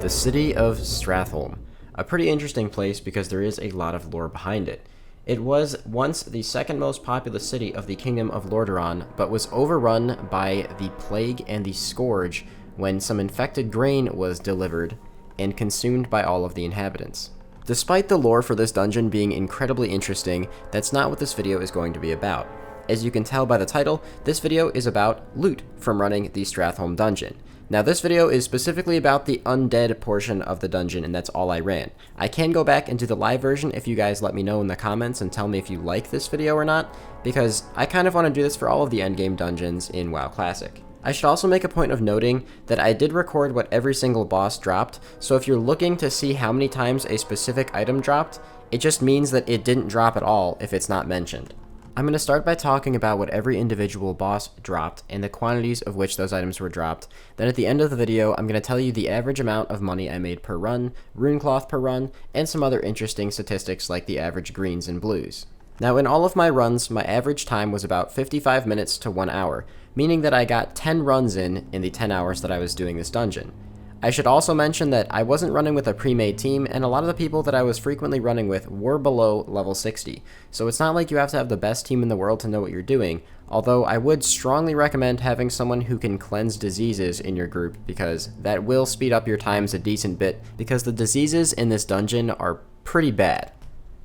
the city of Stratholme. A pretty interesting place because there is a lot of lore behind it. It was once the second most populous city of the Kingdom of Lordaeron, but was overrun by the Plague and the Scourge when some infected grain was delivered and consumed by all of the inhabitants. Despite the lore for this dungeon being incredibly interesting, that's not what this video is going to be about. As you can tell by the title, this video is about loot from running the Stratholme dungeon. Now this video is specifically about the undead portion of the dungeon, and that's all I ran. I can go back and do the live version if you guys let me know in the comments and tell me if you like this video or not, because I kind of want to do this for all of the endgame dungeons in WoW Classic. I should also make a point of noting that I did record what every single boss dropped, so if you're looking to see how many times a specific item dropped, it just means that it didn't drop at all if it's not mentioned. I'm going to start by talking about what every individual boss dropped and the quantities of which those items were dropped. Then at the end of the video, I'm going to tell you the average amount of money I made per run, rune cloth per run, and some other interesting statistics like the average greens and blues. Now in all of my runs, my average time was about 55 minutes to 1 hour, meaning that I got 10 runs in the 10 hours that I was doing this dungeon. I should also mention that I wasn't running with a pre-made team, and a lot of the people that I was frequently running with were below level 60, so it's not like you have to have the best team in the world to know what you're doing, although I would strongly recommend having someone who can cleanse diseases in your group, because that will speed up your times a decent bit, because the diseases in this dungeon are pretty bad.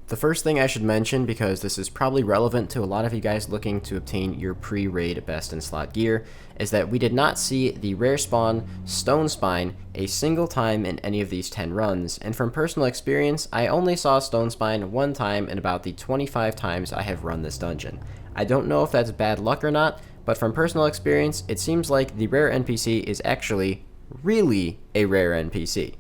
The first thing I should mention, because this is probably relevant to a lot of you guys looking to obtain your pre-raid best in slot gear, is that we did not see the rare spawn Stone Spine a single time in any of these 10 runs, and from personal experience, I only saw Stone Spine one time in about the 25 times I have run this dungeon. I don't know if that's bad luck or not, but from personal experience, it seems like the rare NPC is actually really a rare NPC.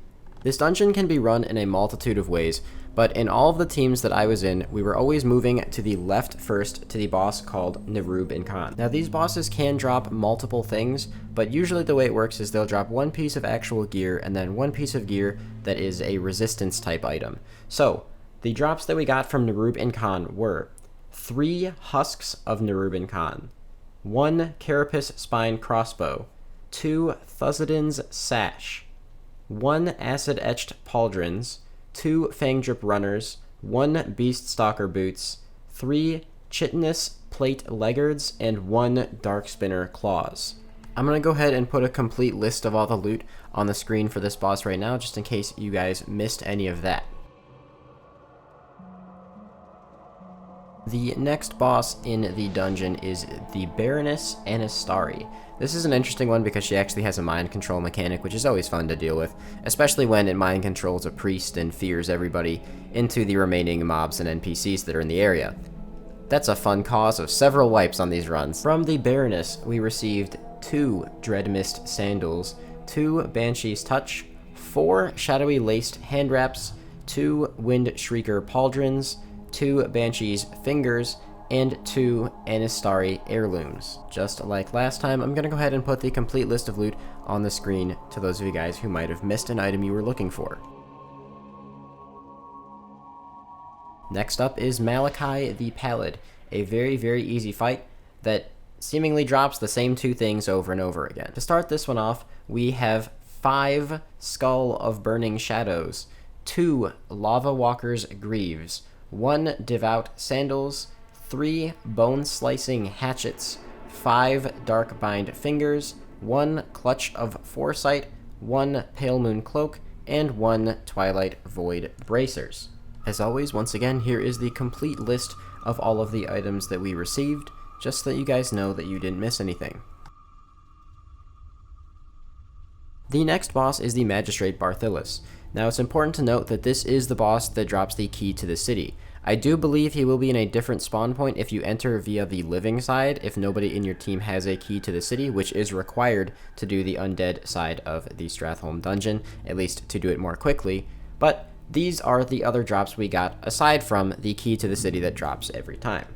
This dungeon can be run in a multitude of ways, but in all of the teams that I was in, we were always moving to the left first to the boss called Nurub and Khan. Now these bosses can drop multiple things, but usually the way it works is they'll drop one piece of actual gear and then one piece of gear that is a resistance type item. So the drops that we got from Nurub and Khan were 3 husks of Nurub and Khan, 1 carapace spine crossbow, 2 Thuzzadin's sash, 1 acid etched pauldrons, 2 Fang Drip Runners, 1 Beast Stalker Boots, 3 Chitinous Plate Leggards, and 1 Dark Spinner Claws. I'm going to go ahead and put a complete list of all the loot on the screen for this boss right now, just in case you guys missed any of that. The next boss in the dungeon is the Baroness Anastari. This is an interesting one because she actually has a mind control mechanic, which is always fun to deal with, especially when it mind controls a priest and fears everybody into the remaining mobs and NPCs that are in the area. That's a fun cause of several wipes on these runs. From the Baroness, we received 2 Dreadmist Sandals, 2 Banshee's Touch, 4 Shadowy Laced Hand Wraps, 2 Wind Shrieker Pauldrons, 2 Banshee's Fingers, and 2 Anastari Heirlooms. Just like last time, I'm going to go ahead and put the complete list of loot on the screen to those of you guys who might have missed an item you were looking for. Next up is Malachi the Pallid, a very easy fight that seemingly drops the same 2 things over and over again. To start this one off, we have 5 Skull of Burning Shadows, 2 Lava Walker's Greaves, 1 Devout Sandals, 3 Bone Slicing Hatchets, 5 Dark Bind Fingers, 1 Clutch of Foresight, 1 Pale Moon Cloak, and 1 Twilight Void Bracers. As always, once again, here is the complete list of all of the items that we received, just so that you guys know that you didn't miss anything. The next boss is the Magistrate Barthilis. Now it's important to note that this is the boss that drops the key to the city. I do believe he will be in a different spawn point if you enter via the living side, if nobody in your team has a key to the city, which is required to do the undead side of the Stratholme dungeon, at least to do it more quickly, but these are the other drops we got aside from the key to the city that drops every time.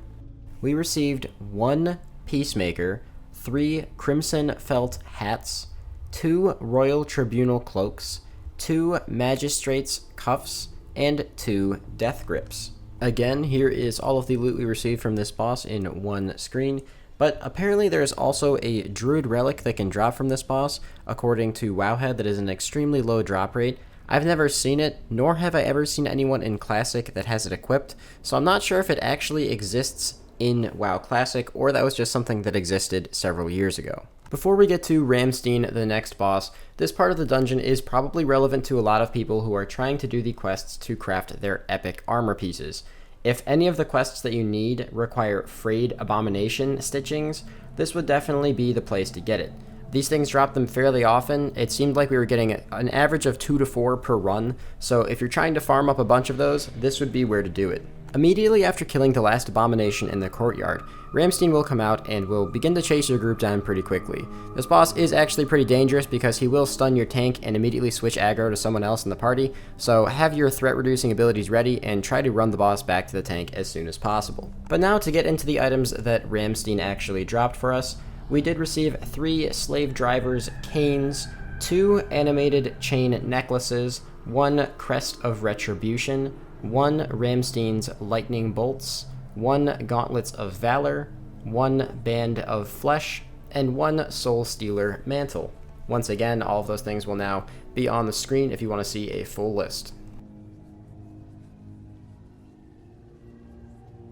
We received 1 Peacemaker, 3 Crimson Felt Hats, 2 Royal Tribunal Cloaks, 2 Magistrate's Cuffs, and 2 Death Grips. Again, here is all of the loot we received from this boss in one screen. But apparently there is also a druid relic that can drop from this boss, according to Wowhead, that is an extremely low drop rate. I've never seen it, nor have I ever seen anyone in Classic that has it equipped, so I'm not sure if it actually exists in WoW Classic, or that was just something that existed several years ago. Before we get to Ramstein, the next boss, this part of the dungeon is probably relevant to a lot of people who are trying to do the quests to craft their epic armor pieces. If any of the quests that you need require frayed abomination stitchings, this would definitely be the place to get it. These things drop them fairly often. It seemed like we were getting an average of 2 to 4 per run, so if you're trying to farm up a bunch of those, this would be where to do it. Immediately after killing the last abomination in the courtyard, Ramstein will come out and will begin to chase your group down pretty quickly. This boss is actually pretty dangerous because he will stun your tank and immediately switch aggro to someone else in the party, so have your threat reducing abilities ready and try to run the boss back to the tank as soon as possible. But now to get into the items that Ramstein actually dropped for us, we did receive 3 slave drivers' canes, 2 animated chain necklaces, 1 crest of retribution, 1 Ramstein's lightning bolts, 1 gauntlets of valor, 1 band of flesh, and 1 soul stealer mantle. Once again, all of those things will now be on the screen if you want to see a full list.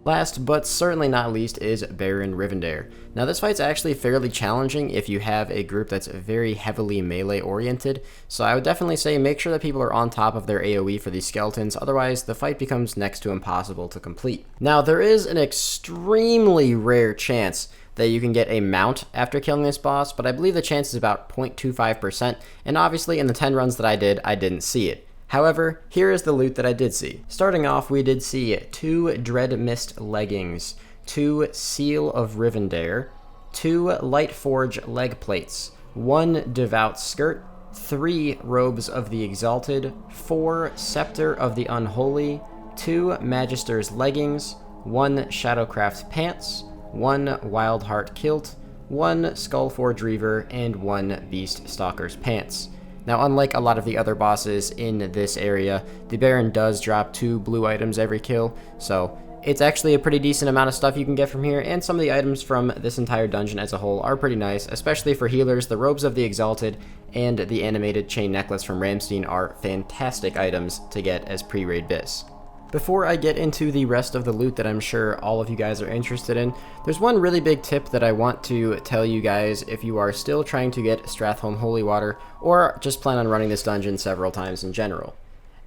Last, but certainly not least, is Baron Rivendare. Now this fight's actually fairly challenging if you have a group that's very heavily melee oriented, so I would definitely say make sure that people are on top of their AoE for these skeletons, otherwise the fight becomes next to impossible to complete. Now there is an extremely rare chance that you can get a mount after killing this boss, but I believe the chance is about 0.25%, and obviously in the 10 runs that I didn't see it. However, here is the loot that I did see. Starting off, we did see 2 Dread Mist leggings, 2 Seal of Rivendare, 2 Lightforge leg plates, 1 Devout skirt, 3 Robes of the Exalted, 4 Scepter of the Unholy, 2 Magister's leggings, 1 Shadowcraft pants, 1 Wildheart kilt, 1 Skullforge Reaver, and 1 Beast Stalker's pants. Now, unlike a lot of the other bosses in this area, the Baron does drop 2 blue items every kill, so it's actually a pretty decent amount of stuff you can get from here, and some of the items from this entire dungeon as a whole are pretty nice, especially for healers. The Robes of the Exalted and the animated chain necklace from Ramstein are fantastic items to get as pre-raid bis. Before I get into the rest of the loot that I'm sure all of you guys are interested in, there's one really big tip that I want to tell you guys if you are still trying to get Stratholme Holy Water, or just plan on running this dungeon several times in general.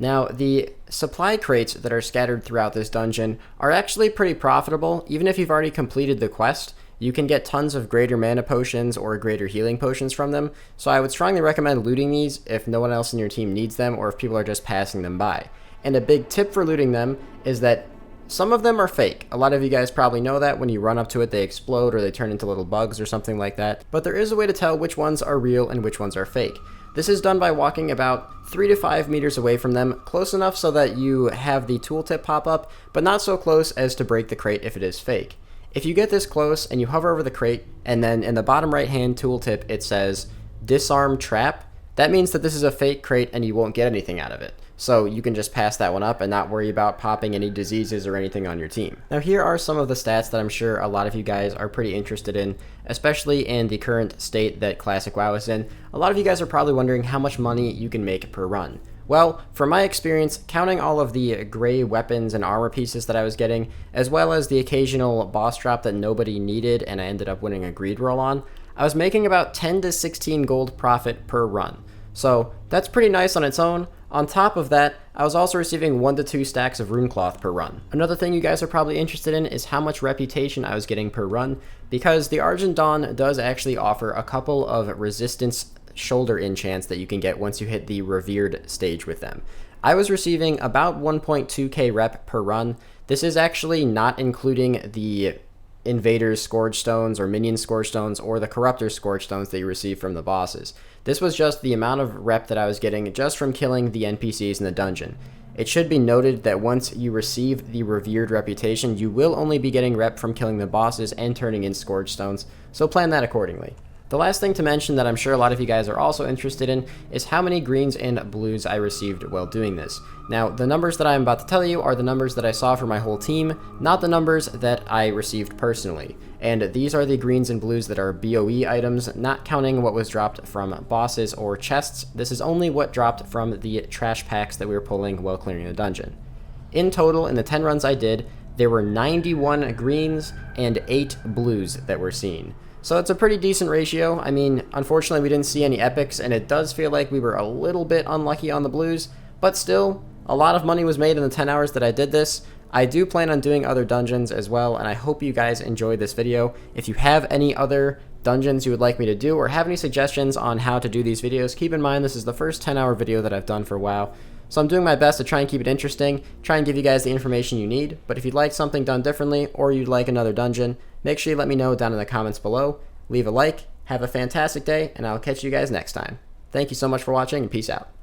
Now, the supply crates that are scattered throughout this dungeon are actually pretty profitable. Even if you've already completed the quest, you can get tons of greater mana potions or greater healing potions from them, so I would strongly recommend looting these if no one else in your team needs them or if people are just passing them by. And a big tip for looting them is that some of them are fake. A lot of you guys probably know that when you run up to it, they explode or they turn into little bugs or something like that. But there is a way to tell which ones are real and which ones are fake. This is done by walking about 3 to 5 meters away from them, close enough so that you have the tooltip pop up, but not so close as to break the crate if it is fake. If you get this close and you hover over the crate, and then in the bottom right hand tooltip it says disarm trap, that means that this is a fake crate and you won't get anything out of it. So you can just pass that one up and not worry about popping any diseases or anything on your team. Now here are some of the stats that I'm sure a lot of you guys are pretty interested in, especially in the current state that Classic WoW is in. A lot of you guys are probably wondering how much money you can make per run. Well, from my experience, counting all of the gray weapons and armor pieces that I was getting, as well as the occasional boss drop that nobody needed and I ended up winning a greed roll on, I was making about 10 to 16 gold profit per run. So that's pretty nice on its own. On top of that, I was also receiving 1 to 2 stacks of rune cloth per run. Another thing you guys are probably interested in is how much reputation I was getting per run, because the Argent Dawn does actually offer a couple of resistance shoulder enchants that you can get once you hit the revered stage with them. I was receiving about 1.2k rep per run. This is actually not including the Invader's Scourge Stones or Minion Scourge Stones or the Corruptor's Scourge Stones that you receive from the bosses. This was just the amount of rep that I was getting just from killing the NPCs in the dungeon. It should be noted that once you receive the revered reputation, you will only be getting rep from killing the bosses and turning in Scourge Stones, so plan that accordingly. The last thing to mention that I'm sure a lot of you guys are also interested in is how many greens and blues I received while doing this. Now, the numbers that I'm about to tell you are the numbers that I saw for my whole team, not the numbers that I received personally. And these are the greens and blues that are BOE items, not counting what was dropped from bosses or chests. This is only what dropped from the trash packs that we were pulling while clearing the dungeon. In total, in the 10 runs I did, there were 91 greens and 8 blues that were seen. So it's a pretty decent ratio. I mean, unfortunately we didn't see any epics, and it does feel like we were a little bit unlucky on the blues, but still, a lot of money was made in the 10 hours that I did this. I do plan on doing other dungeons as well, and I hope you guys enjoyed this video. If you have any other dungeons you would like me to do, or have any suggestions on how to do these videos, keep in mind this is the first 10-hour video that I've done for WoW. So I'm doing my best to try and keep it interesting, try and give you guys the information you need, but if you'd like something done differently, or you'd like another dungeon, make sure you let me know down in the comments below. Leave a like, have a fantastic day, and I'll catch you guys next time. Thank you so much for watching, and peace out.